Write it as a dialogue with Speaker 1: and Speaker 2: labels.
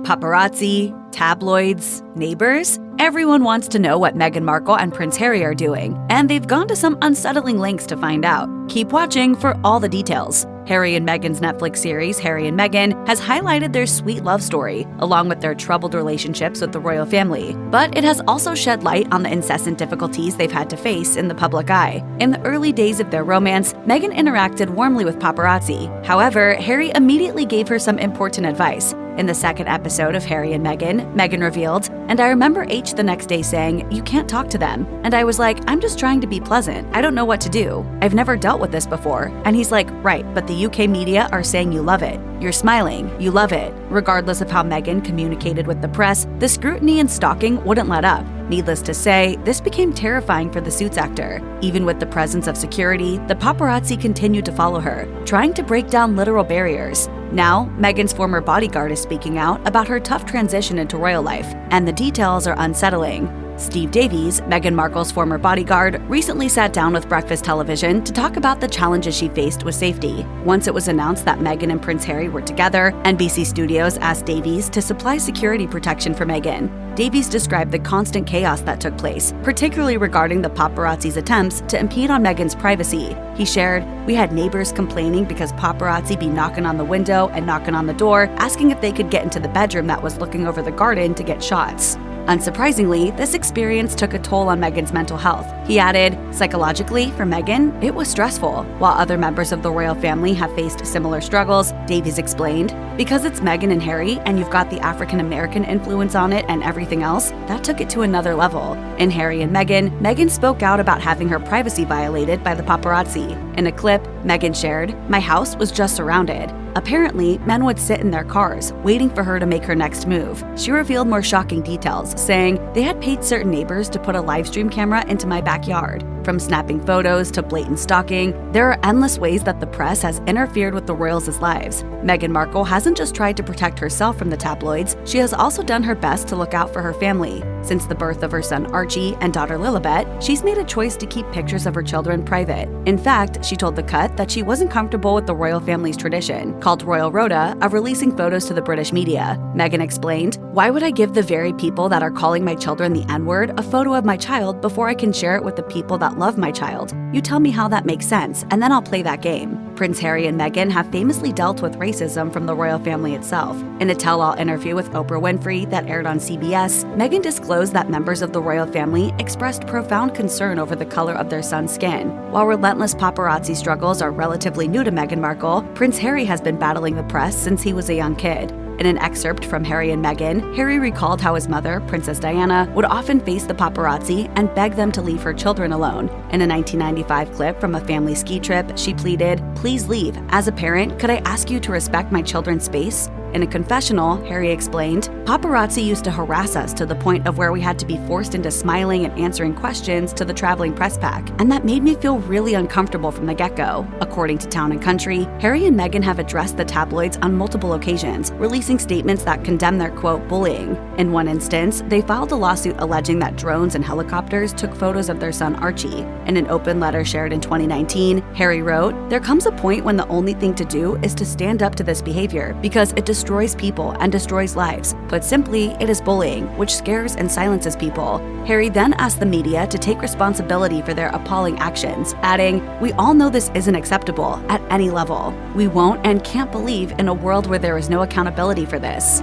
Speaker 1: Paparazzi, tabloids, neighbors, everyone wants to know what Meghan Markle and Prince Harry are doing, and they've gone to some unsettling lengths to find out. Keep watching for all the details. Harry and Meghan's Netflix series, Harry and Meghan, has highlighted their sweet love story, along with their troubled relationships with the royal family. But it has also shed light on the incessant difficulties they've had to face in the public eye. In the early days of their romance, Meghan interacted warmly with paparazzi. However, Harry immediately gave her some important advice. In the second episode of Harry and Meghan, Meghan revealed, "And I remember H the next day saying, 'You can't talk to them.' And I was like, 'I'm just trying to be pleasant. I don't know what to do. I've never dealt with this before.' And he's like, 'Right, but the UK media are saying you love it. You're smiling. You love it.' Regardless of how Meghan communicated with the press, the scrutiny and stalking wouldn't let up. Needless to say, this became terrifying for the Suits actor. Even with the presence of security, the paparazzi continued to follow her, trying to break down literal barriers. Now, Meghan's former bodyguard is speaking out about her tough transition into royal life, and the details are unsettling. Steve Davies, Meghan Markle's former bodyguard, recently sat down with Breakfast Television to talk about the challenges she faced with safety. Once it was announced that Meghan and Prince Harry were together, NBC Studios asked Davies to supply security protection for Meghan. Davies described the constant chaos that took place, particularly regarding the paparazzi's attempts to impede on Meghan's privacy. He shared, "We had neighbors complaining because paparazzi be knocking on the window and knocking on the door, asking if they could get into the bedroom that was looking over the garden to get shots." Unsurprisingly, this experience took a toll on Meghan's mental health. He added, "Psychologically, for Meghan, it was stressful. While other members of the royal family have faced similar struggles," Davies explained, "because it's Meghan and Harry and you've got the African-American influence on it and everything else, that took it to another level." In Harry and Meghan, Meghan spoke out about having her privacy violated by the paparazzi. In a clip, Meghan shared, "My house was just surrounded. Apparently, men would sit in their cars, waiting for her to make her next move." She revealed more shocking details, saying, "They had paid certain neighbors to put a live stream camera into my backyard. From snapping photos to blatant stalking, there are endless ways that the press has interfered with the royals' lives." Meghan Markle hasn't just tried to protect herself from the tabloids, she has also done her best to look out for her family. Since the birth of her son Archie and daughter Lilibet, she's made a choice to keep pictures of her children private. In fact, she told The Cut that she wasn't comfortable with the royal family's tradition, called Royal Rota, of releasing photos to the British media. Meghan explained, "Why would I give the very people that are calling my children the N-word a photo of my child before I can share it with the people that love my child? You tell me how that makes sense, and then I'll play that game." Prince Harry and Meghan have famously dealt with racism from the royal family itself. In a tell-all interview with Oprah Winfrey that aired on CBS, Meghan disclosed that members of the royal family expressed profound concern over the color of their son's skin. While relentless paparazzi struggles are relatively new to Meghan Markle, Prince Harry has been battling the press since he was a young kid. In an excerpt from Harry and Meghan, Harry recalled how his mother, Princess Diana, would often face the paparazzi and beg them to leave her children alone. In a 1995 clip from a family ski trip, she pleaded, "Please leave. As a parent, could I ask you to respect my children's space?" In a confessional, Harry explained, "Paparazzi used to harass us to the point of where we had to be forced into smiling and answering questions to the traveling press pack, and that made me feel really uncomfortable from the get-go." According to Town & Country, Harry and Meghan have addressed the tabloids on multiple occasions, releasing statements that condemn their, quote, bullying. In one instance, they filed a lawsuit alleging that drones and helicopters took photos of their son Archie. In an open letter shared in 2019, Harry wrote, "There comes a point when the only thing to do is to stand up to this behavior, because it destroys people and destroys lives. Put simply, it is bullying, which scares and silences people." Harry then asked the media to take responsibility for their appalling actions, adding, "We all know this isn't acceptable at any level. We won't and can't believe in a world where there is no accountability for this."